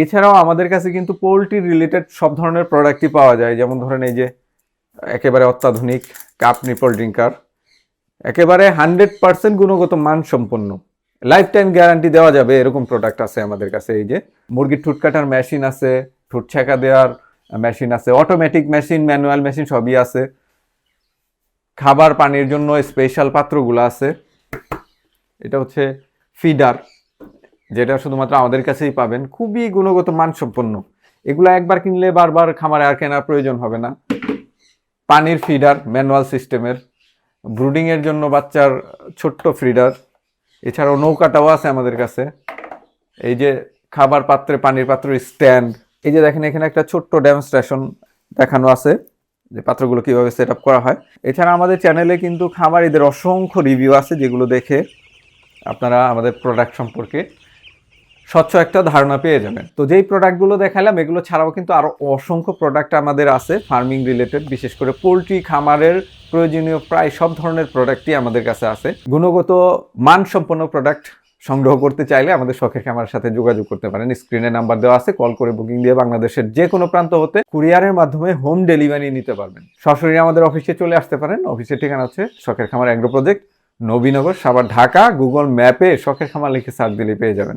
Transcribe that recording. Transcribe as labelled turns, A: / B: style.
A: এছাড়াও আমাদের কাছে কিন্তু পোলট্রি রিলেটেড সব ধরনের প্রোডাক্টই পাওয়া যায়, যেমন ধরেন এই যে একেবারে অত্যাধুনিক কাপ নিপল ড্রিঙ্কার, একেবারে 100% গুণগত মান সম্পন্ন, লাইফ টাইম গ্যারান্টি দেওয়া যাবে এরকম প্রোডাক্ট আছে আমাদের কাছে। এই যে মুরগির ঠুট কাটার মেশিন আছে, ঠুট ছেঁকা দেওয়ার মেশিন আছে, অটোমেটিক মেশিন, ম্যানুয়াল মেশিন সবই আছে। খাবার পানির জন্য স্পেশাল পাত্রগুলো আছে। এটা হচ্ছে ফিডার, যেটা শুধুমাত্র আমাদের কাছেই পাবেন, খুবই গুণগত মানসম্পন্ন। এগুলো একবার কিনলে বারবার খামারে আর কেনার প্রয়োজন হবে না। পানির ফিডার ম্যানুয়াল সিস্টেমের, ব্রুডিং এর জন্য বাচ্চার ছোট্ট ফিডার। এছাড়াও নৌকাটাও আছে আমাদের কাছে। এই যে খাবার পাত্রে পানির পাত্রের স্ট্যান্ড, এই যে দেখেন এখানে একটা ছোট্ট ডেমনস্ট্রেশন দেখানো আছে যে পাত্রগুলো কিভাবে সেট আপ করা হয়। এছাড়া আমাদের চ্যানেলে কিন্তু খামারিদের অসংখ্য রিভিউ আছে, যেগুলো দেখে আপনারা আমাদের প্রোডাক্ট সম্পর্কে স্বচ্ছ একটা ধারণা পেয়ে যাবেন। তো যেই প্রোডাক্টগুলো দেখালাম এগুলো ছাড়াও কিন্তু আরো অসংখ্য প্রোডাক্ট আমাদের আছে ফার্মিং রিলেটেড, বিশেষ করে পোলট্রি খামারের প্রয়োজনীয় প্রায় সব ধরনের প্রোডাক্টই আমাদের কাছে আছে। গুণগত মানসম্পন্ন প্রোডাক্ট সংগ্রহ করতে চাইলে আমাদের শখের খামারের সাথে যোগাযোগ করতে পারেন। স্ক্রিনে নাম্বার দেওয়া আছে, কল করে বুকিং দিয়ে বাংলাদেশের যে কোনো প্রান্ত হতে কুরিয়ারের মাধ্যমে হোম ডেলিভারি নিতে পারবেন। সরাসরি আমাদের অফিসে চলে আসতে পারেন। অফিসের ঠিকানা হচ্ছে শখের খামার agro project, Nabinagar, Savar, Dhaka. Google ম্যাপে শখের খামার লিখে সার্চ দিলে পেয়ে যাবেন।